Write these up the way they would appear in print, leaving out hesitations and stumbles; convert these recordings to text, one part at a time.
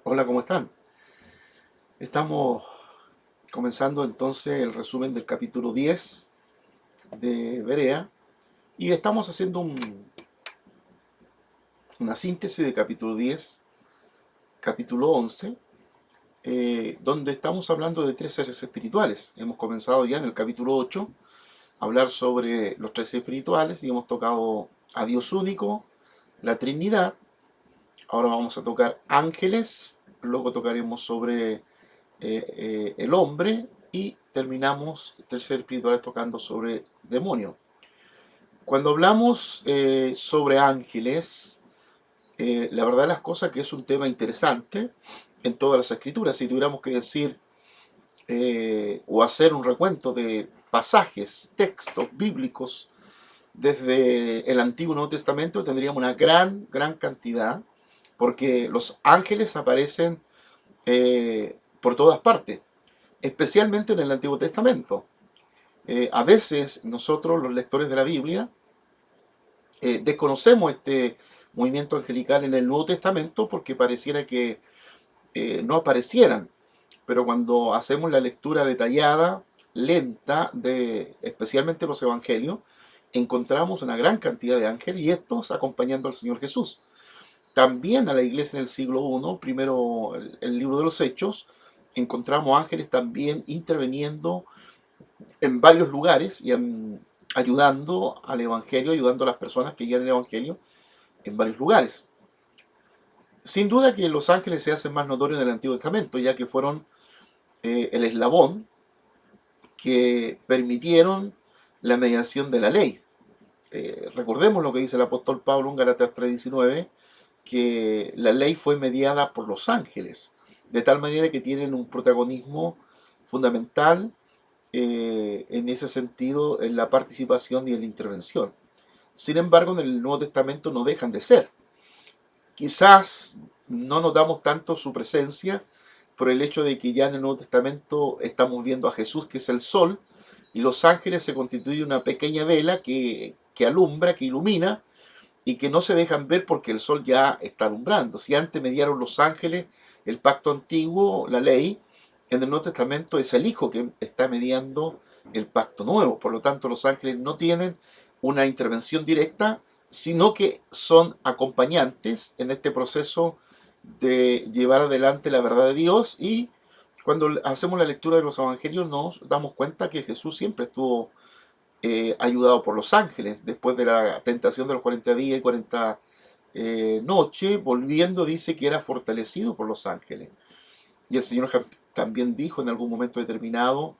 Hola, ¿cómo están? Estamos comenzando entonces el resumen del capítulo 10 de Berea y estamos haciendo una síntesis de capítulo 10, capítulo 11, donde estamos hablando de tres seres espirituales. Hemos comenzado ya en el capítulo 8 a hablar sobre los tres seres espirituales y hemos tocado a Dios único, la Trinidad. Ahora vamos a tocar ángeles, luego tocaremos sobre el hombre y terminamos tercer espiritual tocando sobre demonio. Cuando hablamos sobre ángeles, la verdad de las cosas que es un tema interesante en todas las escrituras. Si tuviéramos que decir o hacer un recuento de pasajes, textos bíblicos desde el Antiguo y Nuevo Testamento, tendríamos una gran cantidad, porque los ángeles aparecen por todas partes, especialmente en el Antiguo Testamento. A veces nosotros, los lectores de la Biblia, desconocemos este movimiento angelical en el Nuevo Testamento porque pareciera que no aparecieran. Pero cuando hacemos la lectura detallada, lenta, de especialmente los evangelios, encontramos una gran cantidad de ángeles y estos acompañando al Señor Jesús. También a la iglesia en el siglo I, primero el libro de los Hechos, encontramos ángeles también interviniendo en varios lugares y ayudando al Evangelio, ayudando a las personas que llegan el Evangelio en varios lugares. Sin duda que los ángeles se hacen más notorios en el Antiguo Testamento, ya que fueron el eslabón que permitieron la mediación de la ley. Recordemos lo que dice el apóstol Pablo en Gálatas 3:19, que la ley fue mediada por los ángeles, de tal manera que tienen un protagonismo fundamental en ese sentido en la participación y en la intervención. Sin embargo, en el Nuevo Testamento no dejan de ser. Quizás no notamos tanto su presencia por el hecho de que ya en el Nuevo Testamento estamos viendo a Jesús, que es el sol, y los ángeles se constituyen una pequeña vela que alumbra, que ilumina, y que no se dejan ver porque el sol ya está alumbrando. Si antes mediaron los ángeles el pacto antiguo, la ley, en el Nuevo Testamento es el Hijo que está mediando el pacto nuevo. Por lo tanto, los ángeles no tienen una intervención directa, sino que son acompañantes en este proceso de llevar adelante la verdad de Dios. Y cuando hacemos la lectura de los evangelios nos damos cuenta que Jesús siempre estuvo ayudado por los ángeles. Después de la tentación de los 40 días y 40 noches, volviendo dice que era fortalecido por los ángeles. Y el Señor también dijo en algún momento determinado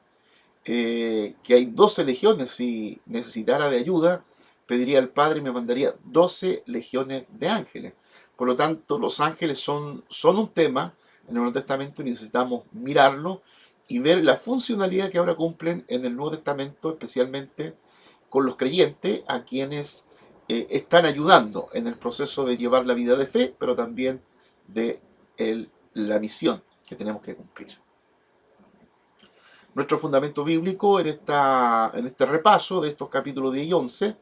que hay 12 legiones. Si necesitara de ayuda, pediría al Padre y me mandaría 12 legiones de ángeles. Por lo tanto, los ángeles son un tema en el Nuevo Testamento y necesitamos mirarlo y ver la funcionalidad que ahora cumplen en el Nuevo Testamento, especialmente con los creyentes a quienes están ayudando en el proceso de llevar la vida de fe, pero también de la misión que tenemos que cumplir. Nuestro fundamento bíblico en este repaso de estos capítulos 10 y 11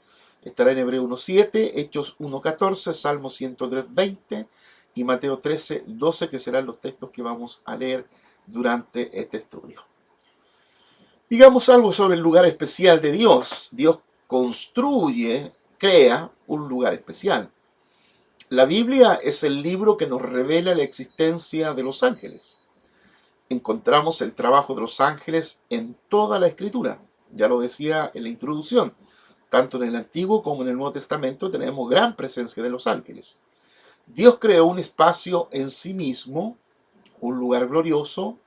estará en Hebreos 1:7, Hechos 1:14, Salmo 103:20 y Mateo 13:12, que serán los textos que vamos a leer durante este estudio. Digamos algo sobre el lugar especial de Dios. Dios construye, crea un lugar especial. La Biblia es el libro que nos revela la existencia de los ángeles. Encontramos el trabajo de los ángeles en toda la Escritura. Ya lo decía en la introducción. Tanto en el Antiguo como en el Nuevo Testamento tenemos gran presencia de los ángeles. Dios creó un espacio en sí mismo, un lugar glorioso,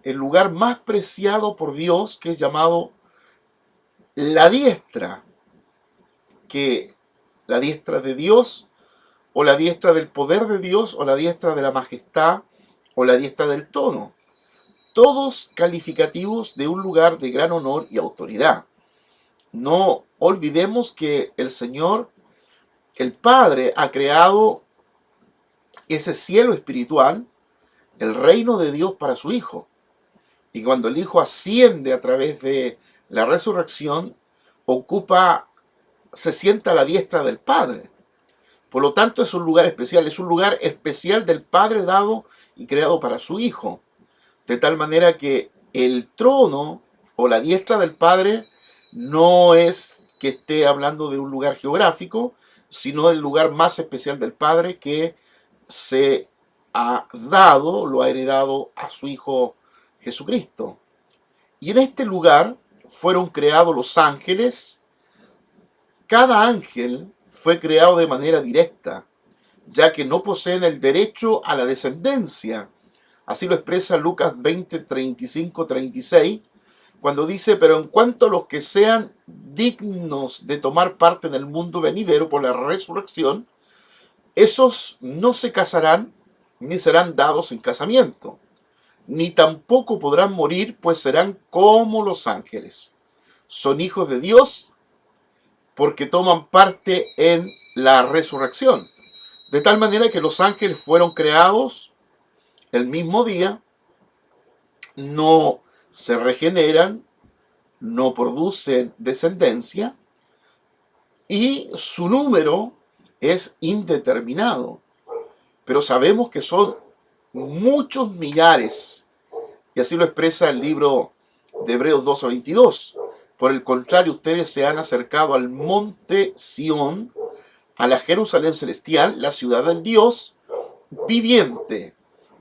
el lugar más preciado por Dios, que es llamado la diestra, que la diestra de Dios, o la diestra del poder de Dios, o la diestra de la majestad, o la diestra del trono. Todos calificativos de un lugar de gran honor y autoridad. No olvidemos que el Señor, el Padre, ha creado ese cielo espiritual, el reino de Dios para su Hijo. Y cuando el Hijo asciende a través de la resurrección, se sienta a la diestra del Padre. Por lo tanto, es un lugar especial del Padre dado y creado para su Hijo. De tal manera que el trono o la diestra del Padre no es que esté hablando de un lugar geográfico, sino del lugar más especial del Padre que se ha dado, lo ha heredado a su Hijo Jesucristo. Y en este lugar fueron creados los ángeles. Cada ángel fue creado de manera directa, ya que no poseen el derecho a la descendencia. Así lo expresa Lucas 20, 35, 36, cuando dice, pero en cuanto a los que sean dignos de tomar parte en el mundo venidero por la resurrección, esos no se casarán ni serán dados en casamiento, ni tampoco podrán morir, pues serán como los ángeles. Son hijos de Dios porque toman parte en la resurrección. De tal manera que los ángeles fueron creados el mismo día, no se regeneran, no producen descendencia y su número es indeterminado. Pero sabemos que son muchos millares, y así lo expresa el libro de Hebreos 12:22. Por el contrario, ustedes se han acercado al monte Sión, a la Jerusalén celestial, la ciudad del Dios viviente,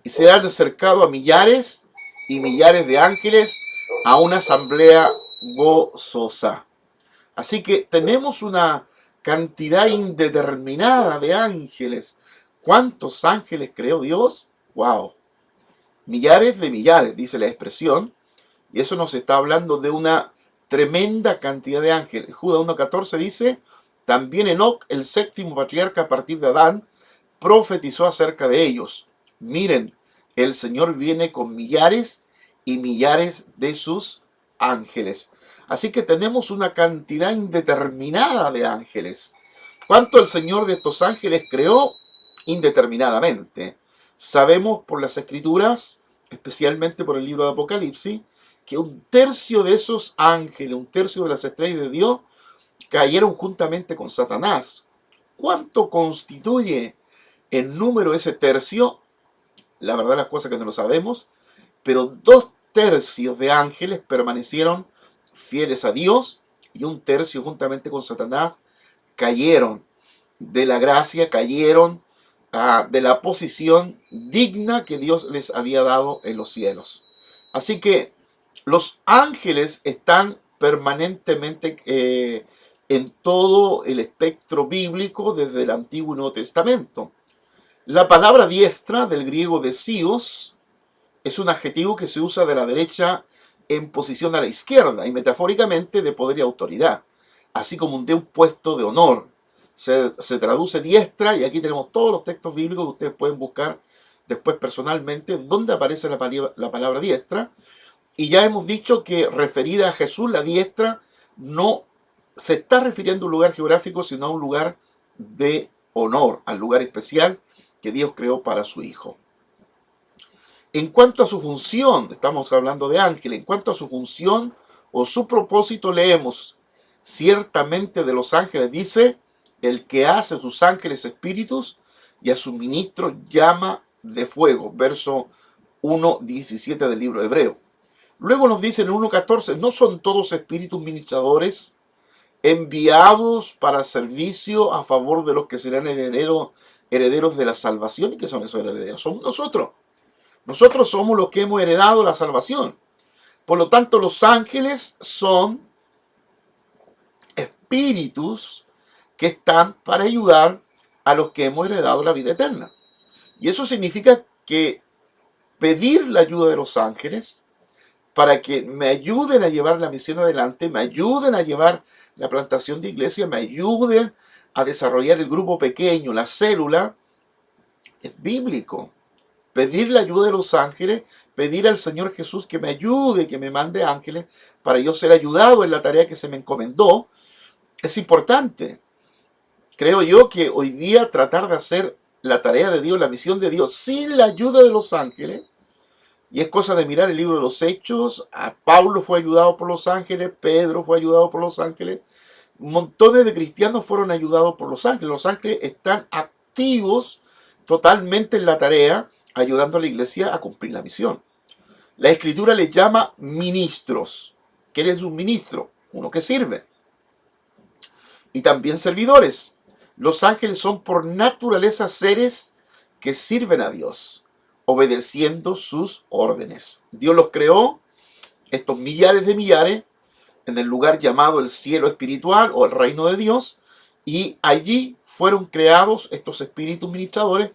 y se han acercado a millares y millares de ángeles a una asamblea gozosa. Así que tenemos una cantidad indeterminada de ángeles. ¿Cuántos ángeles creó Dios? ¡Wow! Millares de millares, dice la expresión, y eso nos está hablando de una tremenda cantidad de ángeles. Judas 1:14 dice, también Enoc, el séptimo patriarca a partir de Adán, profetizó acerca de ellos. Miren, el Señor viene con millares y millares de sus ángeles. Así que tenemos una cantidad indeterminada de ángeles. ¿Cuánto el Señor de estos ángeles creó? Indeterminadamente. Sabemos por las Escrituras, especialmente por el libro de Apocalipsis, que un tercio de esos ángeles, un tercio de las estrellas de Dios, cayeron juntamente con Satanás. ¿Cuánto constituye en número ese tercio? La verdad las cosas que no lo sabemos, pero 2 tercios de ángeles permanecieron fieles a Dios y 1 tercio juntamente con Satanás cayeron de la gracia, cayeron de la posición digna que Dios les había dado en los cielos. Así que los ángeles están permanentemente en todo el espectro bíblico desde el Antiguo y Nuevo Testamento. La palabra diestra, del griego desios, es un adjetivo que se usa de la derecha en posición a la izquierda y metafóricamente de poder y autoridad, así como de un puesto de honor. Se traduce diestra y aquí tenemos todos los textos bíblicos que ustedes pueden buscar después personalmente donde aparece la palabra diestra. Y ya hemos dicho que referida a Jesús, la diestra no se está refiriendo a un lugar geográfico, sino a un lugar de honor, al lugar especial que Dios creó para su Hijo. En cuanto a su función, estamos hablando de ángel, en cuanto a su función o su propósito, leemos, ciertamente de los ángeles dice, el que hace a sus ángeles espíritus y a sus ministros llama de fuego, verso 1:17 del libro de Hebreo. Luego nos dice en 1:14, ¿no son todos espíritus ministradores enviados para servicio a favor de los que serán herederos de la salvación? ¿Y qué son esos herederos? Somos nosotros. Nosotros somos los que hemos heredado la salvación. Por lo tanto, los ángeles son espíritus que están para ayudar a los que hemos heredado la vida eterna. Y eso significa que pedir la ayuda de los ángeles para que me ayuden a llevar la misión adelante, me ayuden a llevar la plantación de iglesia, me ayuden a desarrollar el grupo pequeño, la célula, es bíblico. Pedir la ayuda de los ángeles, pedir al Señor Jesús que me ayude, que me mande ángeles para yo ser ayudado en la tarea que se me encomendó, es importante. Creo yo que hoy día tratar de hacer la tarea de Dios, la misión de Dios, sin la ayuda de los ángeles, y es cosa de mirar el libro de los Hechos, a Pablo fue ayudado por los ángeles, Pedro fue ayudado por los ángeles, Montones de cristianos fueron ayudados por los ángeles. Los ángeles están activos totalmente en la tarea, ayudando a la iglesia a cumplir la misión. La Escritura les llama ministros. ¿Quién es un ministro? Uno que sirve. Y también servidores. Los ángeles son por naturaleza seres que sirven a Dios, obedeciendo sus órdenes. Dios los creó, estos millares de millares, en el lugar llamado el cielo espiritual o el reino de Dios, y allí fueron creados estos espíritus ministradores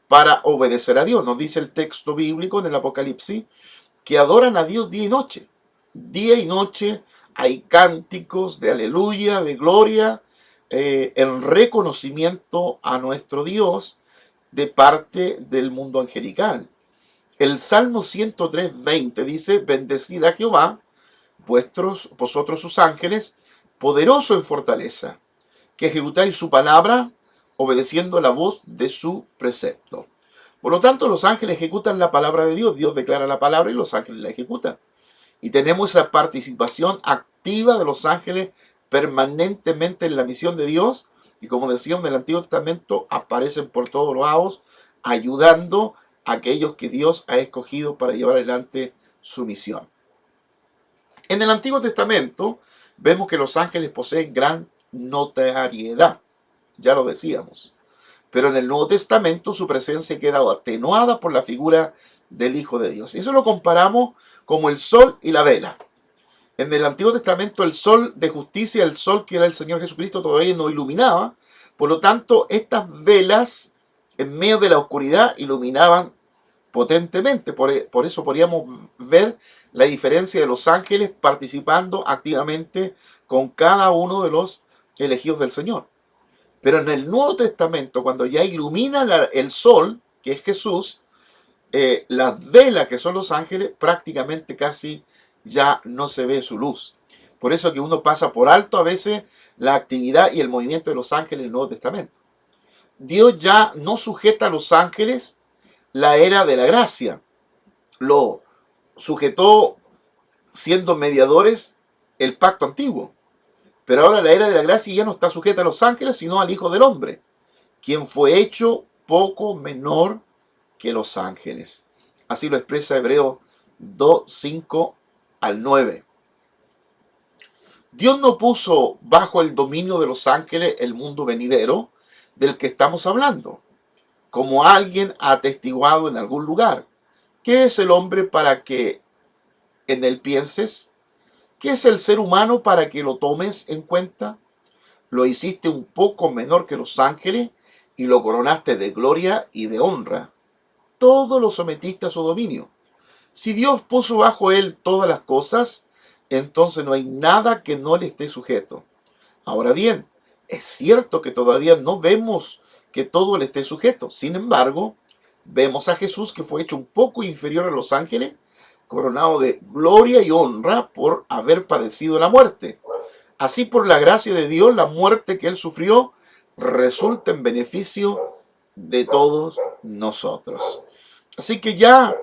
para obedecer a Dios. Nos dice el texto bíblico en el Apocalipsis que adoran a Dios día y noche. Día y noche hay cánticos de aleluya, de gloria, en reconocimiento a nuestro Dios de parte del mundo angelical. El Salmo 103:20 dice: bendecid a Jehová, vosotros sus ángeles, poderoso en fortaleza, que ejecutáis su palabra, obedeciendo la voz de su precepto. Por lo tanto, los ángeles ejecutan la palabra de Dios. Dios declara la palabra y los ángeles la ejecutan. Y tenemos esa participación activa de los ángeles permanentemente en la misión de Dios. Y como decíamos en el Antiguo Testamento, aparecen por todos lados, ayudando a aquellos que Dios ha escogido para llevar adelante su misión. En el Antiguo Testamento vemos que los ángeles poseen gran notariedad, ya lo decíamos. Pero en el Nuevo Testamento su presencia queda atenuada por la figura del Hijo de Dios. Y eso lo comparamos como el sol y la vela. En el Antiguo Testamento el sol de justicia, el sol que era el Señor Jesucristo, todavía no iluminaba. Por lo tanto, estas velas en medio de la oscuridad iluminaban potentemente. Por eso podríamos ver la diferencia de los ángeles participando activamente con cada uno de los elegidos del Señor. Pero en el Nuevo Testamento, cuando ya ilumina el sol, que es Jesús, las velas que son los ángeles, prácticamente casi ya no se ve su luz. Por eso que uno pasa por alto a veces la actividad y el movimiento de los ángeles en el Nuevo Testamento. Dios ya no sujeta a los ángeles la era de la gracia. Lo sujetó siendo mediadores el pacto antiguo. Pero ahora la era de la gracia ya no está sujeta a los ángeles, sino al Hijo del Hombre, quien fue hecho poco menor que los ángeles. Así lo expresa Hebreos 2:5 al 9. Dios no puso bajo el dominio de los ángeles el mundo venidero del que estamos hablando, como alguien ha atestiguado en algún lugar. ¿Qué es el hombre para que en él pienses? ¿Qué es el ser humano para que lo tomes en cuenta? Lo hiciste un poco menor que los ángeles y lo coronaste de gloria y de honra. Todo lo sometiste a su dominio. Si Dios puso bajo él todas las cosas, entonces no hay nada que no le esté sujeto. Ahora bien, es cierto que todavía no vemos que todo le esté sujeto. Sin embargo, vemos a Jesús que fue hecho un poco inferior a los ángeles, coronado de gloria y honra por haber padecido la muerte. Así, por la gracia de Dios, la muerte que él sufrió resulta en beneficio de todos nosotros. Así que ya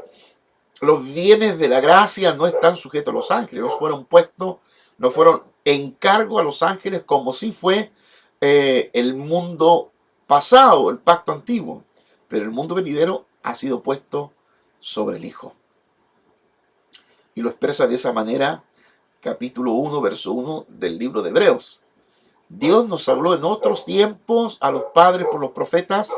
los bienes de la gracia no están sujetos a los ángeles, no fueron encargo a los ángeles como si fue el mundo pasado, el pacto antiguo. Pero el mundo venidero ha sido puesto sobre el Hijo. Y lo expresa de esa manera capítulo 1, verso 1 del libro de Hebreos. Dios nos habló en otros tiempos a los padres por los profetas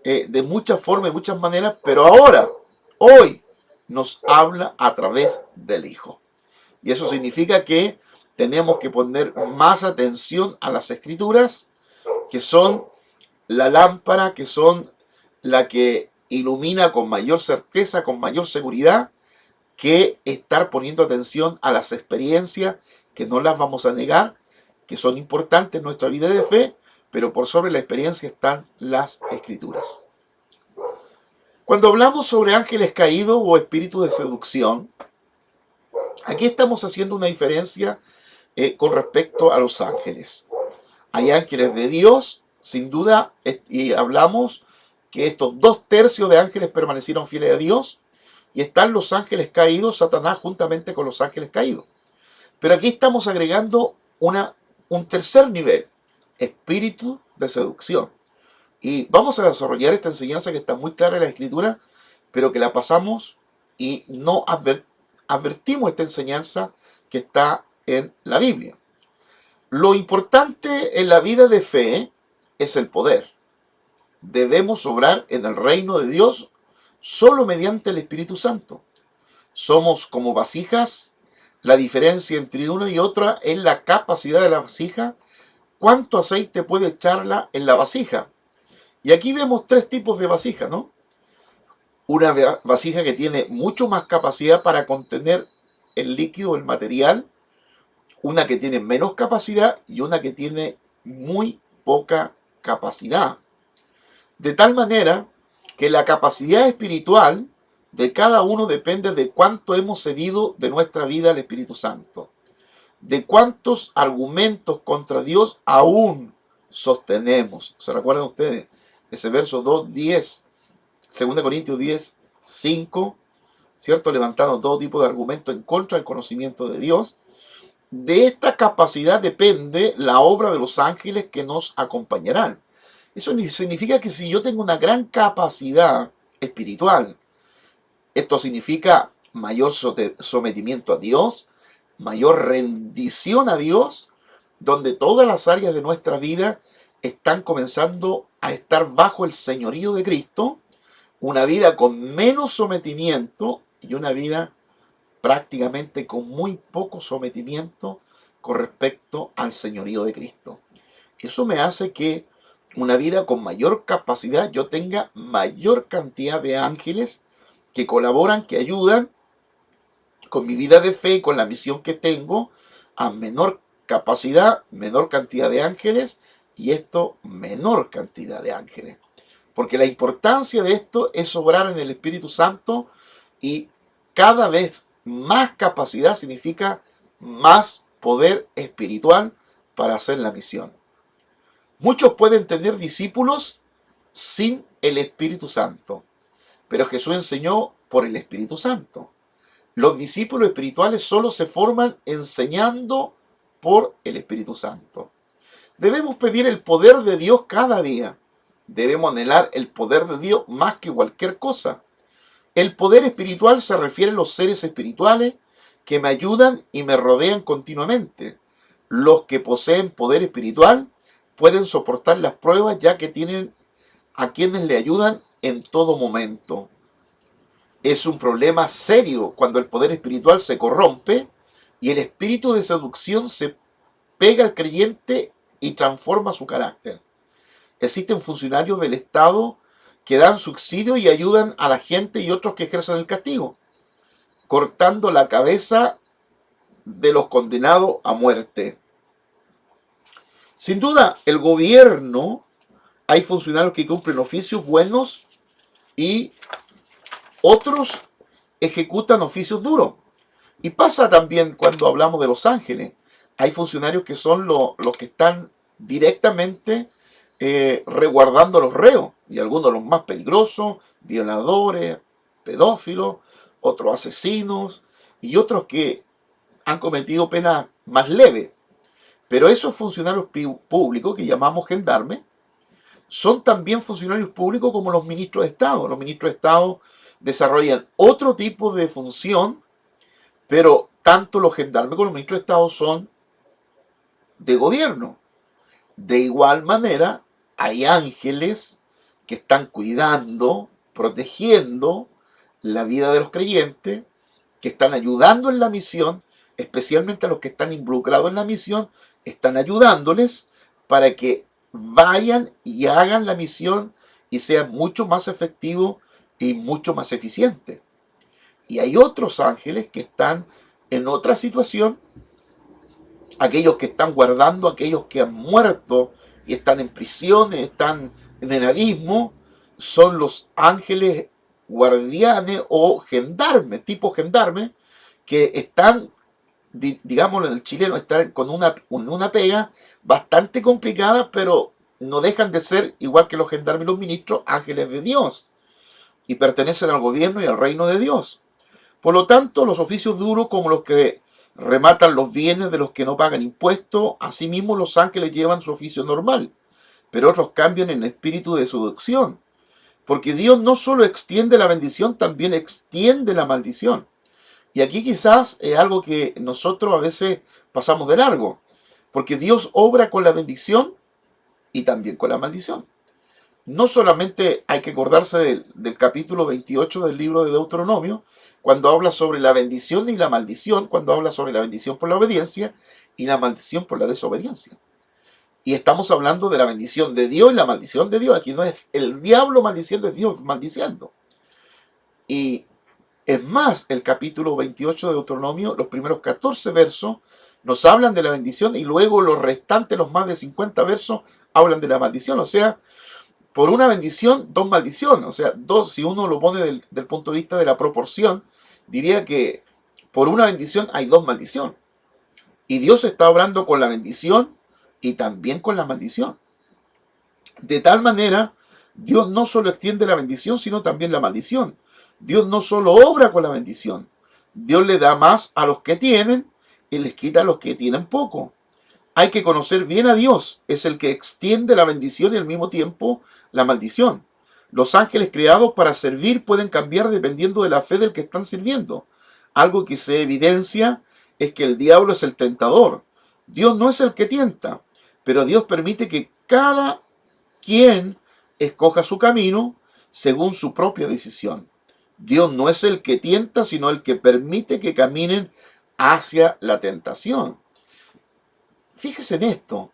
de muchas formas y muchas maneras, pero ahora, hoy, nos habla a través del Hijo. Y eso significa que tenemos que poner más atención a las Escrituras, que son la lámpara, que son la que ilumina con mayor certeza, con mayor seguridad, que estar poniendo atención a las experiencias, que no las vamos a negar, que son importantes en nuestra vida de fe, pero por sobre la experiencia están las Escrituras. Cuando hablamos sobre ángeles caídos o espíritus de seducción, aquí estamos haciendo una diferencia con respecto a los ángeles. Hay ángeles de Dios, sin duda, y hablamos que estos 2/3 de ángeles permanecieron fieles a Dios, y están los ángeles caídos, Satanás juntamente con los ángeles caídos. Pero aquí estamos agregando una un tercer nivel, espíritu de seducción. Y vamos a desarrollar esta enseñanza que está muy clara en la Escritura, pero que la pasamos y no advertimos esta enseñanza que está en la Biblia. Lo importante en la vida de fe es el poder. Debemos obrar en el reino de Dios solo mediante el Espíritu Santo. Somos como vasijas. La diferencia entre una y otra es la capacidad de la vasija. ¿Cuánto aceite puede echarla en la vasija? Y aquí vemos tres tipos de vasija, ¿no? Una vasija que tiene mucho más capacidad para contener el líquido, el material. Una que tiene menos capacidad y una que tiene muy poca capacidad. De tal manera que la capacidad espiritual de cada uno depende de cuánto hemos cedido de nuestra vida al Espíritu Santo, de cuántos argumentos contra Dios aún sostenemos. ¿Se recuerdan ustedes? Ese verso 2:10, 2 Corintios 10:5, ¿cierto? Levantando todo tipo de argumentos en contra del conocimiento de Dios. De esta capacidad depende la obra de los ángeles que nos acompañarán. Eso significa que si yo tengo una gran capacidad espiritual, esto significa mayor sometimiento a Dios, mayor rendición a Dios, donde todas las áreas de nuestra vida están comenzando a estar bajo el señorío de Cristo, una vida con menos sometimiento y una vida prácticamente con muy poco sometimiento con respecto al señorío de Cristo. Eso me hace que una vida con mayor capacidad, yo tenga mayor cantidad de ángeles que colaboran, que ayudan con mi vida de fe, con la misión que tengo, a menor capacidad, menor cantidad de ángeles, y esto menor cantidad de ángeles. Porque la importancia de esto es obrar en el Espíritu Santo, y cada vez más capacidad significa más poder espiritual para hacer la misión. Muchos pueden tener discípulos sin el Espíritu Santo, pero Jesús enseñó por el Espíritu Santo. Los discípulos espirituales solo se forman enseñando por el Espíritu Santo. Debemos pedir el poder de Dios cada día. Debemos anhelar el poder de Dios más que cualquier cosa. El poder espiritual se refiere a los seres espirituales que me ayudan y me rodean continuamente. Los que poseen poder espiritual pueden soportar las pruebas ya que tienen a quienes le ayudan en todo momento. Es un problema serio cuando el poder espiritual se corrompe y el espíritu de seducción se pega al creyente y transforma su carácter. Existen funcionarios del Estado que dan subsidio y ayudan a la gente y otros que ejercen el castigo, cortando la cabeza de los condenados a muerte. Sin duda, el gobierno, hay funcionarios que cumplen oficios buenos y otros ejecutan oficios duros. Y pasa también cuando hablamos de los ángeles. Hay funcionarios que son los que están directamente resguardando a los reos, y algunos de los más peligrosos, violadores, pedófilos, otros asesinos y otros que han cometido penas más leves. Pero esos funcionarios públicos que llamamos gendarmes son también funcionarios públicos como los ministros de Estado. Los ministros de Estado desarrollan otro tipo de función, pero tanto los gendarmes como los ministros de Estado son de gobierno. De igual manera, hay ángeles que están cuidando, protegiendo la vida de los creyentes, que están ayudando en la misión, especialmente a los que están involucrados en la misión, están ayudándoles para que vayan y hagan la misión y sean mucho más efectivos y mucho más eficientes. Y hay otros ángeles que están en otra situación, aquellos que están guardando a aquellos que han muerto y están en prisiones, están en el abismo, son los ángeles guardianes o gendarmes, tipo gendarmes, que están, digámoslo en el chileno, están con una pega bastante complicada, pero no dejan de ser, igual que los gendarmes y los ministros, ángeles de Dios, y pertenecen al gobierno y al reino de Dios. Por lo tanto, los oficios duros como los que rematan los bienes de los que no pagan impuestos. Asimismo, los ángeles llevan su oficio normal, pero otros cambian en espíritu de seducción. Porque Dios no solo extiende la bendición, también extiende la maldición. Y aquí quizás es algo que nosotros a veces pasamos de largo. Porque Dios obra con la bendición y también con la maldición. No solamente hay que acordarse del capítulo 28 del libro de Deuteronomio, cuando habla sobre la bendición y la maldición, cuando habla sobre la bendición por la obediencia y la maldición por la desobediencia. Y estamos hablando de la bendición de Dios y la maldición de Dios. Aquí no es el diablo maldiciendo, es Dios maldiciendo. Y es más, el capítulo 28 de Deuteronomio, los primeros 14 versos, nos hablan de la bendición y luego los restantes, los más de 50 versos, hablan de la maldición. O sea, por una bendición, dos maldiciones. O sea, dos, si uno lo pone del punto de vista de la proporción, diría que por una bendición hay dos maldiciones. Y Dios está obrando con la bendición y también con la maldición. De tal manera, Dios no solo extiende la bendición, sino también la maldición. Dios no solo obra con la bendición, Dios le da más a los que tienen y les quita a los que tienen poco. Hay que conocer bien a Dios, es el que extiende la bendición y al mismo tiempo la maldición. Los ángeles creados para servir pueden cambiar dependiendo de la fe del que están sirviendo. Algo que se evidencia es que el diablo es el tentador. Dios no es el que tienta, pero Dios permite que cada quien escoja su camino según su propia decisión. Dios no es el que tienta, sino el que permite que caminen hacia la tentación. Fíjese en esto.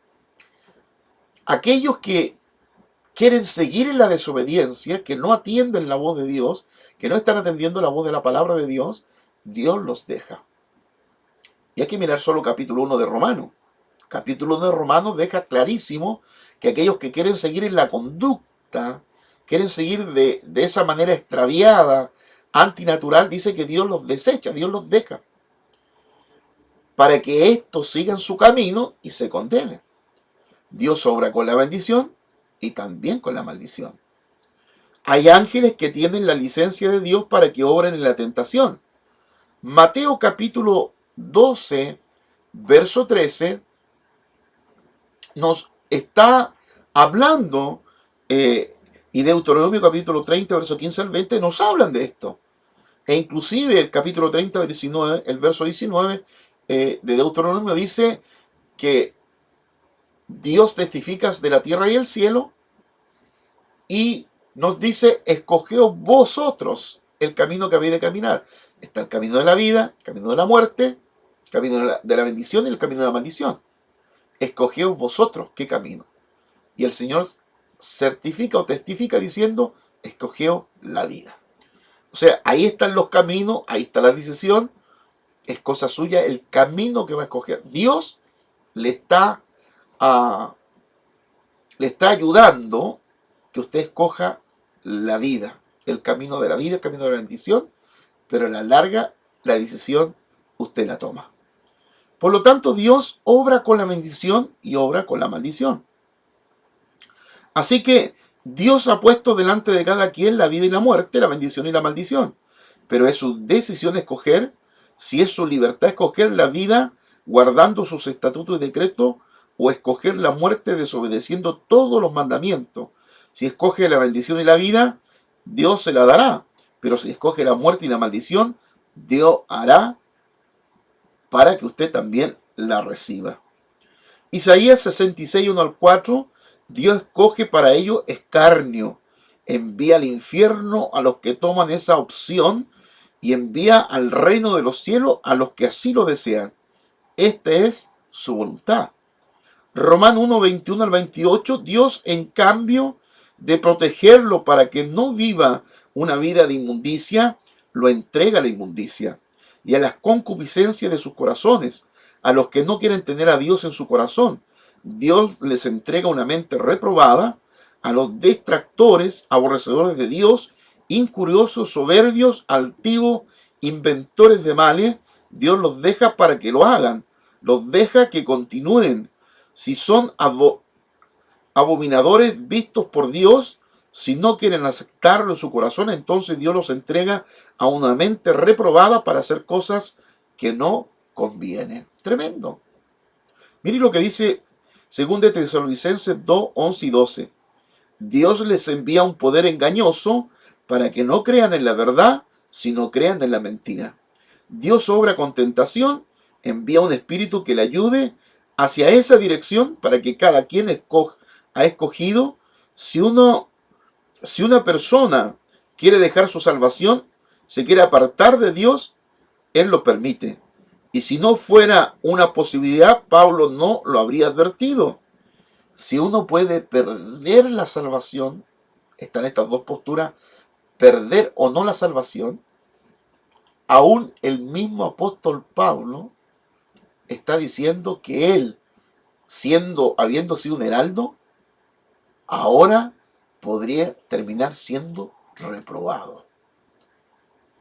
Aquellos que quieren seguir en la desobediencia, que no atienden la voz de Dios, que no están atendiendo la voz de la palabra de Dios, Dios los deja. Y hay que mirar solo capítulo 1 de Romanos. Capítulo 1 de Romanos deja clarísimo que aquellos que quieren seguir en la conducta, quieren seguir de esa manera extraviada, antinatural, dice que Dios los desecha, Dios los deja, para que estos sigan su camino y se condenen. Dios obra con la bendición y también con la maldición. Hay ángeles que tienen la licencia de Dios para que obren en la tentación. Mateo capítulo 12, verso 13, nos está hablando, y Deuteronomio capítulo 30, verso 15 al 20, nos hablan de esto. E inclusive el capítulo 30, el verso 19 de Deuteronomio dice que Dios testifica de la tierra y el cielo y nos dice, escogeos vosotros el camino que habéis de caminar. Está el camino de la vida, el camino de la muerte, el camino de la bendición y el camino de la maldición. Escogeos vosotros qué camino. Y el Señor certifica o testifica diciendo, escogeos la vida. O sea, ahí están los caminos, ahí está la decisión, es cosa suya el camino que va a escoger. Dios le está ayudando que usted escoja la vida, el camino de la vida, el camino de la bendición, pero a la larga la decisión usted la toma. Por lo tanto, Dios obra con la bendición y obra con la maldición. Así que Dios ha puesto delante de cada quien la vida y la muerte, la bendición y la maldición. Pero es su decisión escoger, si es su libertad escoger la vida guardando sus estatutos y decretos, o escoger la muerte desobedeciendo todos los mandamientos. Si escoge la bendición y la vida, Dios se la dará. Pero si escoge la muerte y la maldición, Dios hará para que usted también la reciba. Isaías 66, 1 al 4, Dios escoge para ello escarnio, envía al infierno a los que toman esa opción y envía al reino de los cielos a los que así lo desean. Esta es su voluntad. Romano 1, 21 al 28, Dios en cambio de protegerlo para que no viva una vida de inmundicia, lo entrega a la inmundicia y a las concupiscencias de sus corazones, a los que no quieren tener a Dios en su corazón. Dios les entrega una mente reprobada, a los detractores, aborrecedores de Dios, incuriosos, soberbios, altivos, inventores de males. Dios los deja para que lo hagan, los deja que continúen. Si son abominadores vistos por Dios, si no quieren aceptarlo en su corazón, entonces Dios los entrega a una mente reprobada para hacer cosas que no convienen. Tremendo. Miren lo que dice 2 de Tesalonicenses 2, 11 y 12. Dios les envía un poder engañoso para que no crean en la verdad, sino crean en la mentira. Dios obra con tentación, envía un espíritu que le ayude hacia esa dirección para que cada quien ha escogido. Si una persona quiere dejar su salvación, se quiere apartar de Dios, Él lo permite. Y si no fuera una posibilidad, Pablo no lo habría advertido. Si uno puede perder la salvación, están estas dos posturas, perder o no la salvación, aún el mismo apóstol Pablo está diciendo que él, habiendo sido un heraldo, ahora podría terminar siendo reprobado.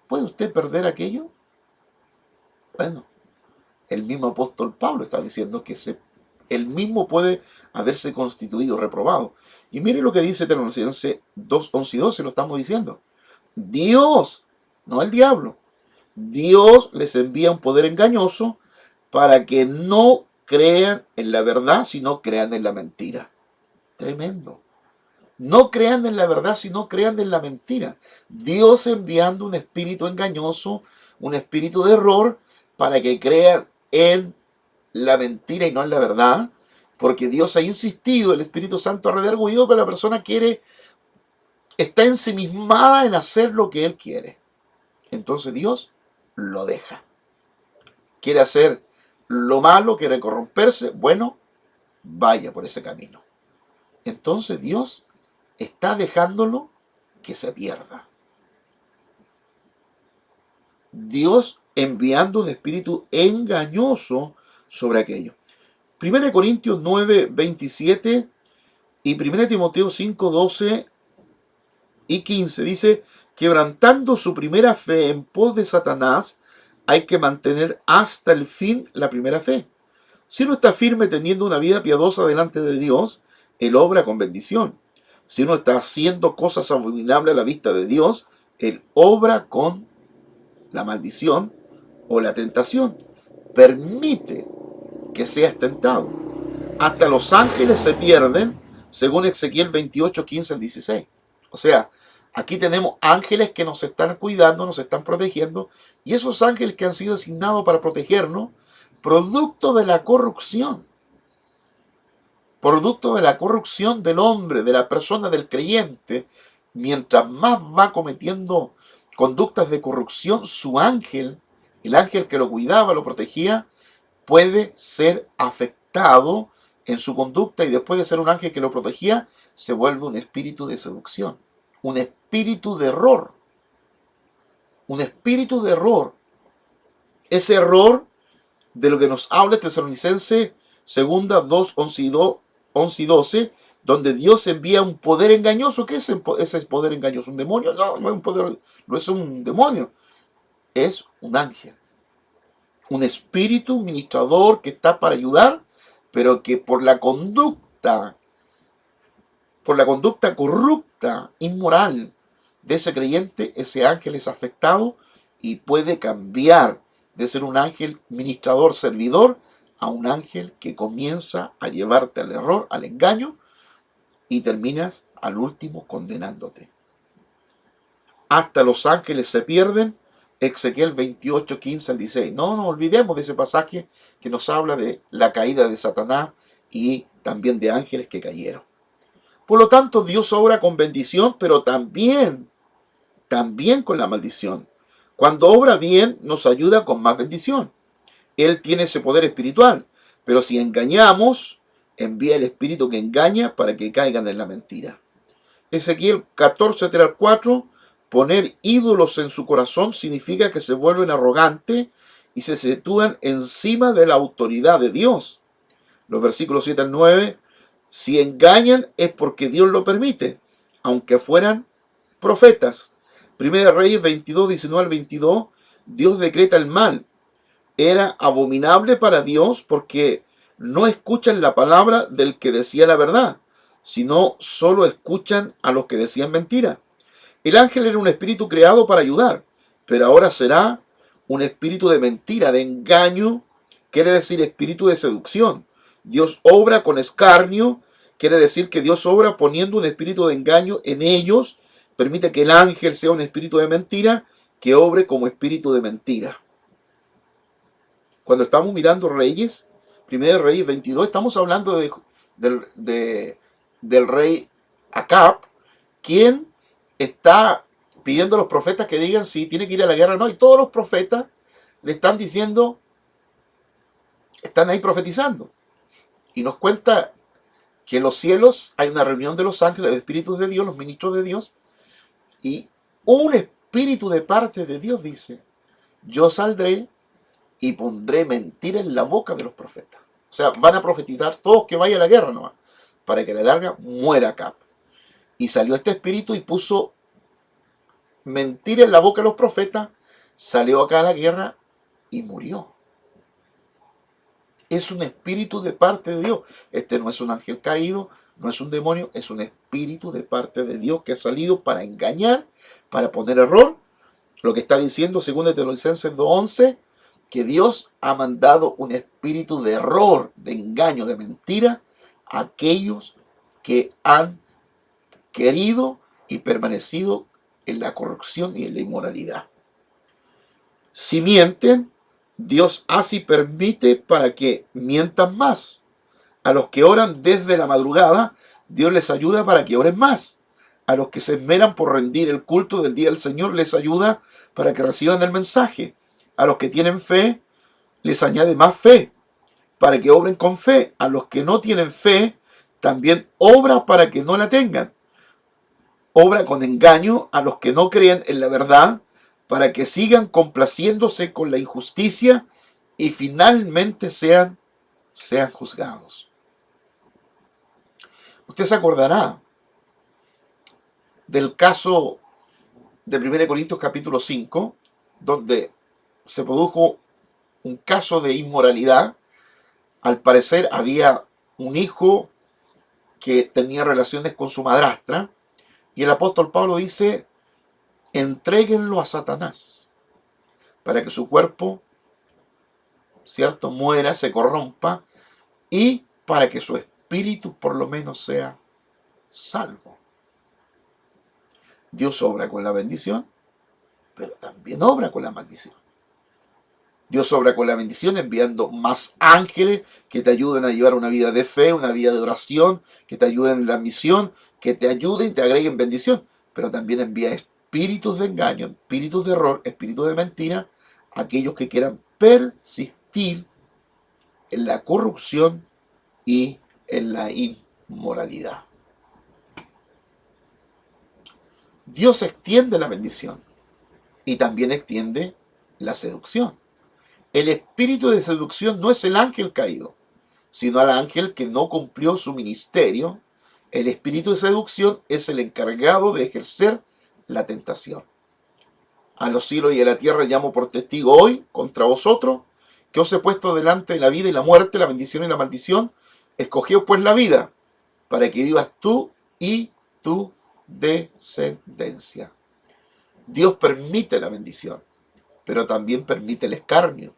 ¿Puede usted perder aquello? Bueno, el mismo apóstol Pablo está diciendo que él mismo puede haberse constituido reprobado. Y mire lo que dice Tesalonicenses 2, 11 y 12, lo estamos diciendo. Dios, no el diablo, Dios les envía un poder engañoso para que no crean en la verdad, sino crean en la mentira. Tremendo. No crean en la verdad, sino crean en la mentira. Dios enviando un espíritu engañoso, un espíritu de error, para que crean en la mentira y no en la verdad, porque Dios ha insistido, el Espíritu Santo ha redarguido, pero la persona está ensimismada en hacer lo que Él quiere. Entonces Dios lo deja. Quiere hacer lo malo, quiere corromperse, bueno, vaya por ese camino. Entonces Dios está dejándolo que se pierda. Dios enviando un espíritu engañoso sobre aquello. 1 Corintios 9, 27 y 1 Timoteo 5, 12 y 15 dice: quebrantando su primera fe en pos de Satanás, hay que mantener hasta el fin la primera fe. Si uno está firme teniendo una vida piadosa delante de Dios, Él obra con bendición. Si uno está haciendo cosas abominables a la vista de Dios, Él obra con la maldición o la tentación. Permite que seas tentado. Hasta los ángeles se pierden, según Ezequiel 28, 15 al 16. O sea, aquí tenemos ángeles que nos están cuidando, nos están protegiendo, y esos ángeles que han sido asignados para protegernos, producto de la corrupción del hombre, de la persona, del creyente, mientras más va cometiendo conductas de corrupción, su ángel, el ángel que lo cuidaba, lo protegía, puede ser afectado en su conducta, y después de ser un ángel que lo protegía, se vuelve un espíritu de seducción, un espíritu de error. Un espíritu de error. Ese error de lo que nos habla Tesalonicenses 2, 11 y 12, donde Dios envía un poder engañoso. ¿Qué es ese poder engañoso? ¿Un demonio? No, no es un poder, no es un demonio. Es un ángel. Un espíritu ministrador que está para ayudar, pero que por la conducta corrupta, inmoral de ese creyente, ese ángel es afectado y puede cambiar de ser un ángel ministrador, servidor, a un ángel que comienza a llevarte al error, al engaño, y terminas al último condenándote. Hasta los ángeles se pierden, Ezequiel 28, 15 al 16. No nos olvidemos de ese pasaje que nos habla de la caída de Satanás y también de ángeles que cayeron. Por lo tanto, Dios obra con bendición, pero también con la maldición. Cuando obra bien, nos ayuda con más bendición. Él tiene ese poder espiritual, pero si engañamos, envía el espíritu que engaña para que caigan en la mentira. Ezequiel 14, 3 al 4, poner ídolos en su corazón significa que se vuelven arrogantes y se sitúan encima de la autoridad de Dios. Los versículos 7 al 9, si engañan es porque Dios lo permite, aunque fueran profetas. Primera Reyes 22, 19 al 22, Dios decreta el mal. Era abominable para Dios porque no escuchan la palabra del que decía la verdad, sino solo escuchan a los que decían mentira. El ángel era un espíritu creado para ayudar, pero ahora será un espíritu de mentira, de engaño, quiere decir espíritu de seducción. Dios obra con escarnio, quiere decir que Dios obra poniendo un espíritu de engaño en ellos, permite que el ángel sea un espíritu de mentira, que obre como espíritu de mentira. Cuando estamos mirando Reyes, 1 Reyes 22, estamos hablando del rey Acab, quien está pidiendo a los profetas que digan si tiene que ir a la guerra o no, y todos los profetas le están diciendo, están ahí profetizando. Y nos cuenta que en los cielos hay una reunión de los ángeles, los espíritus de Dios, los ministros de Dios, y un espíritu de parte de Dios dice, yo saldré y pondré mentira en la boca de los profetas. O sea, van a profetizar todos que vaya a la guerra nomás, para que a la larga muera Acab. Y salió este espíritu y puso mentira en la boca de los profetas, salió acá a la guerra y murió. Es un espíritu de parte de Dios. Este no es un ángel caído, no es un demonio, es un espíritu de parte de Dios que ha salido para engañar, para poner error. Lo que está diciendo, según Tesalonicenses 2:11, que Dios ha mandado un espíritu de error, de engaño, de mentira a aquellos que han querido y permanecido en la corrupción y en la inmoralidad. Si mienten, Dios así permite para que mientan más. A los que oran desde la madrugada, Dios les ayuda para que oren más. A los que se esmeran por rendir el culto del día del Señor, les ayuda para que reciban el mensaje. A los que tienen fe, les añade más fe, para que obren con fe. A los que no tienen fe, también obra para que no la tengan. Obra con engaño a los que no creen en la verdad, para que sigan complaciéndose con la injusticia y finalmente sean juzgados. Usted se acordará del caso de 1 Corintios capítulo 5, donde se produjo un caso de inmoralidad. Al parecer había un hijo que tenía relaciones con su madrastra, y el apóstol Pablo dice, entréguenlo a Satanás, para que su cuerpo, ¿cierto?, muera, se corrompa, y para que su espíritu por lo menos sea salvo. Dios obra con la bendición, pero también obra con la maldición. Dios obra con la bendición enviando más ángeles que te ayuden a llevar una vida de fe, una vida de oración, que te ayuden en la misión, que te ayuden y te agreguen bendición. Pero también envía espíritus de engaño, espíritus de error, espíritus de mentira, a aquellos que quieran persistir en la corrupción y en la inmoralidad. Dios extiende la bendición y también extiende la seducción. El espíritu de seducción no es el ángel caído, sino el ángel que no cumplió su ministerio. El espíritu de seducción es el encargado de ejercer la tentación. A los cielos y a la tierra llamo por testigo hoy contra vosotros, que os he puesto delante de la vida y la muerte, la bendición y la maldición. Escogeos pues la vida, para que vivas tú y tu descendencia. Dios permite la bendición, pero también permite el escarnio.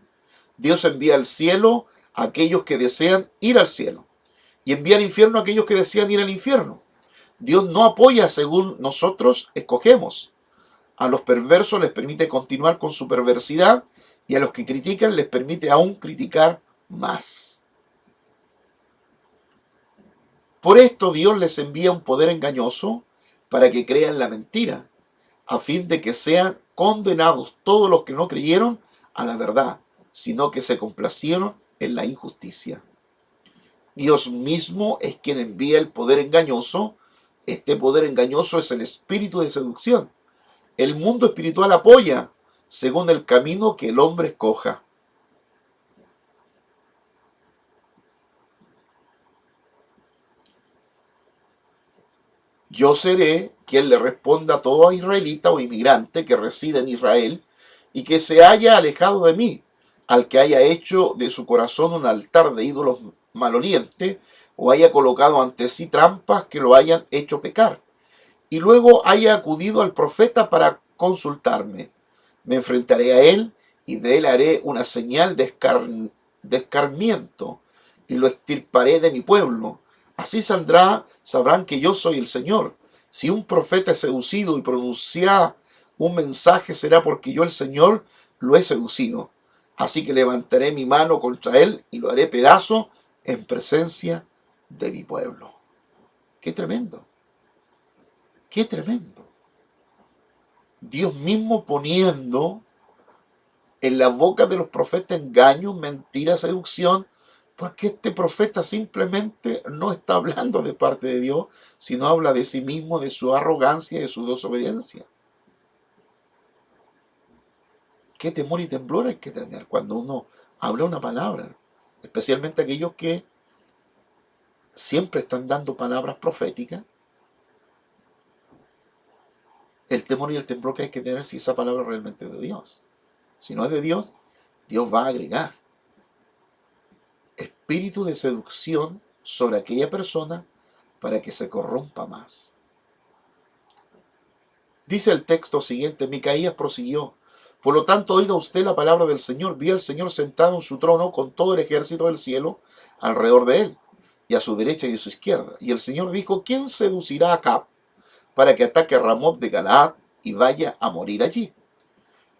Dios envía al cielo a aquellos que desean ir al cielo y envía al infierno a aquellos que desean ir al infierno. Dios no apoya según nosotros escogemos. A los perversos les permite continuar con su perversidad y a los que critican les permite aún criticar más. Por esto Dios les envía un poder engañoso para que crean la mentira, a fin de que sean condenados todos los que no creyeron a la verdad, sino que se complacieron en la injusticia. Dios mismo es quien envía el poder engañoso. Este poder engañoso es el espíritu de seducción. El mundo espiritual apoya según el camino que el hombre escoja. Yo seré quien le responda a todo israelita o inmigrante que reside en Israel y que se haya alejado de mí, al que haya hecho de su corazón un altar de ídolos malolientes o haya colocado ante sí trampas que lo hayan hecho pecar, y luego haya acudido al profeta para consultarme. Me enfrentaré a él y de él haré una señal de escarmiento, y lo extirparé de mi pueblo. Así sabrán que yo soy el Señor. Si un profeta es seducido y pronuncia un mensaje, será porque yo el Señor lo he seducido. Así que levantaré mi mano contra él y lo haré pedazo en presencia de mi pueblo. ¡Qué tremendo! ¡Qué tremendo! Dios mismo poniendo en la boca de los profetas engaño, mentira, seducción, porque este profeta simplemente no está hablando de parte de Dios, sino habla de sí mismo, de su arrogancia y de su desobediencia. Qué temor y temblor hay que tener cuando uno habla una palabra, especialmente aquellos que siempre están dando palabras proféticas. El temor y el temblor que hay que tener si esa palabra realmente es de Dios. Si no es de Dios, Dios va a agregar espíritu de seducción sobre aquella persona para que se corrompa más. Dice el texto siguiente, Micaías prosiguió: por lo tanto, oiga usted la palabra del Señor. Vi al Señor sentado en su trono con todo el ejército del cielo alrededor de él, y a su derecha y a su izquierda. Y el Señor dijo: ¿quién seducirá a Acab para que ataque a Ramot de Galaad y vaya a morir allí?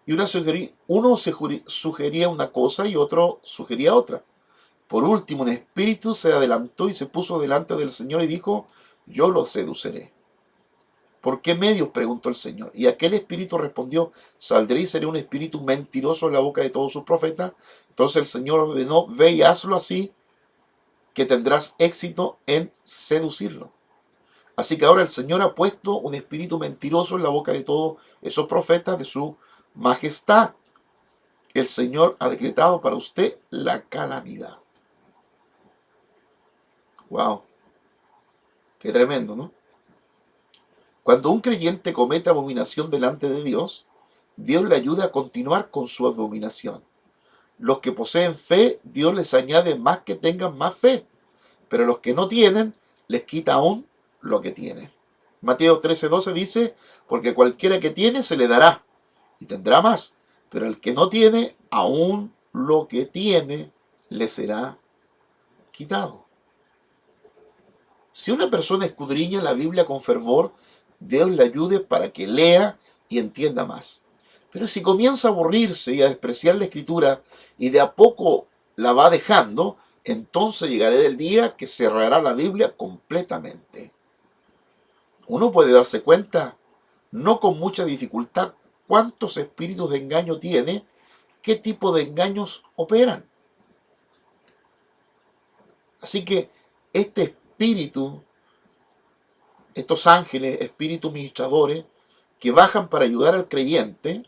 Y uno sugería una cosa y otro sugería otra. Por último, un espíritu se adelantó y se puso delante del Señor y dijo: yo lo seduciré. ¿Por qué medios?, preguntó el Señor. Y aquel espíritu respondió: saldré y seré un espíritu mentiroso en la boca de todos sus profetas. Entonces el Señor ordenó: ve y hazlo así, que tendrás éxito en seducirlo. Así que ahora el Señor ha puesto un espíritu mentiroso en la boca de todos esos profetas de su majestad. El Señor ha decretado para usted la calamidad. Wow, qué tremendo, ¿no? Cuando un creyente comete abominación delante de Dios, Dios le ayuda a continuar con su abominación. Los que poseen fe, Dios les añade más que tengan más fe, pero los que no tienen, les quita aún lo que tienen. Mateo 13:12 dice: porque cualquiera que tiene se le dará y tendrá más, pero el que no tiene, aún lo que tiene le será quitado. Si una persona escudriña la Biblia con fervor, Dios le ayude para que lea y entienda más. Pero si comienza a aburrirse y a despreciar la Escritura y de a poco la va dejando, entonces llegará el día que cerrará la Biblia completamente. Uno puede darse cuenta, no con mucha dificultad, cuántos espíritus de engaño tiene, qué tipo de engaños operan. Así que este espíritu, estos ángeles, espíritus ministradores, que bajan para ayudar al creyente,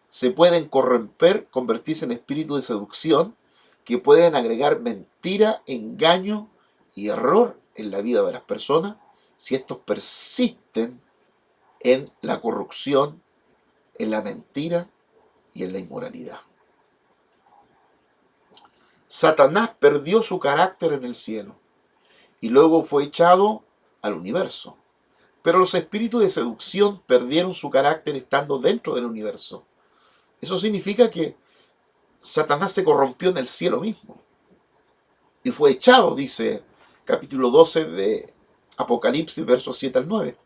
se pueden corromper, convertirse en espíritus de seducción, que pueden agregar mentira, engaño y error en la vida de las personas, si estos persisten en la corrupción, en la mentira y en la inmoralidad. Satanás perdió su carácter en el cielo y luego fue echado al universo. Pero los espíritus de seducción perdieron su carácter estando dentro del universo. Eso significa que Satanás se corrompió en el cielo mismo y fue echado, dice capítulo 12 de Apocalipsis, versos 7 al 9.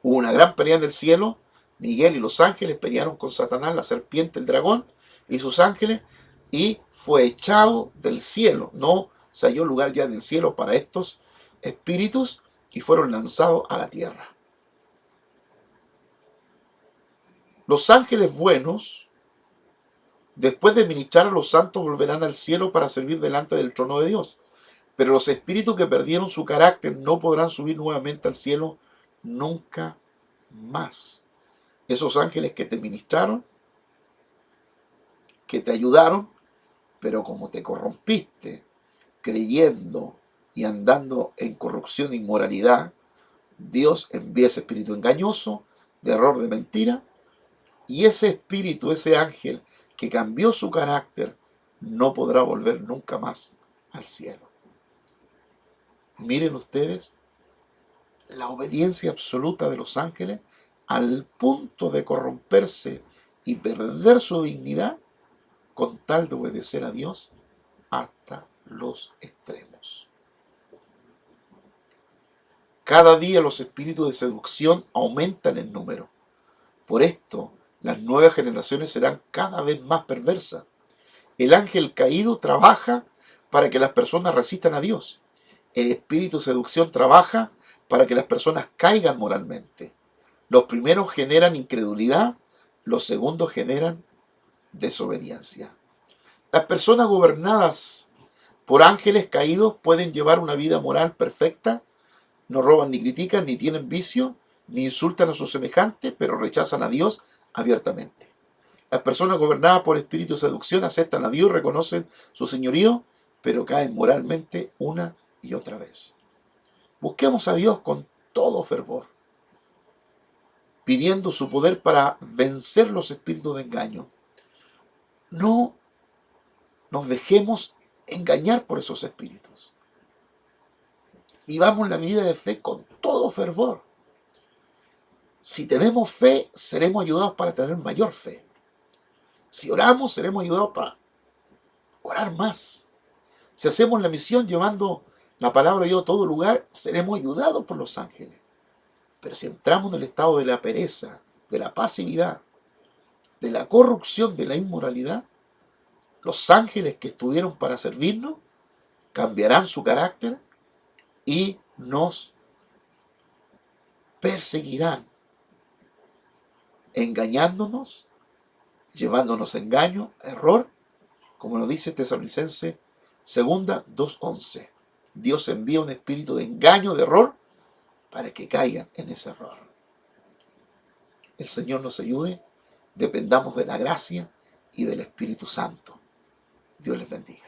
Hubo una gran pelea en el cielo. Miguel y los ángeles pelearon con Satanás, la serpiente, el dragón y sus ángeles, y fue echado del cielo. No se halló lugar ya en el cielo para estos espíritus y fueron lanzados a la tierra. Los ángeles buenos, después de ministrar a los santos, volverán al cielo para servir delante del trono de Dios. Pero los espíritus que perdieron su carácter no podrán subir nuevamente al cielo nunca más. Esos ángeles que te ministraron, que te ayudaron, pero como te corrompiste, creyendo y andando en corrupción e inmoralidad, Dios envía ese espíritu engañoso, de error, de mentira, y ese espíritu, ese ángel que cambió su carácter, no podrá volver nunca más al cielo. Miren ustedes la obediencia absoluta de los ángeles al punto de corromperse y perder su dignidad con tal de obedecer a Dios hasta los extremos. Cada día los espíritus de seducción aumentan en número. Por esto, las nuevas generaciones serán cada vez más perversas. El ángel caído trabaja para que las personas resistan a Dios. El espíritu de seducción trabaja para que las personas caigan moralmente. Los primeros generan incredulidad, los segundos generan desobediencia. Las personas gobernadas por ángeles caídos pueden llevar una vida moral perfecta, no roban ni critican, ni tienen vicio, ni insultan a sus semejantes, pero rechazan a Dios abiertamente. Las personas gobernadas por espíritu de seducción aceptan a Dios, reconocen su señorío, pero caen moralmente una y otra vez. Busquemos a Dios con todo fervor, pidiendo su poder para vencer los espíritus de engaño. No nos dejemos engañar por esos espíritus. Vivamos la vida de fe con todo fervor. Si tenemos fe, seremos ayudados para tener mayor fe. Si oramos, seremos ayudados para orar más. Si hacemos la misión llevando la palabra de Dios a todo lugar, seremos ayudados por los ángeles. Pero si entramos en el estado de la pereza, de la pasividad, de la corrupción, de la inmoralidad, los ángeles que estuvieron para servirnos cambiarán su carácter y nos perseguirán, engañándonos, llevándonos a engaño, a error, como lo dice Tesalonicenses 2:11. Dios envía un espíritu de engaño, de error, para que caigan en ese error. El Señor nos ayude, dependamos de la gracia y del Espíritu Santo. Dios les bendiga.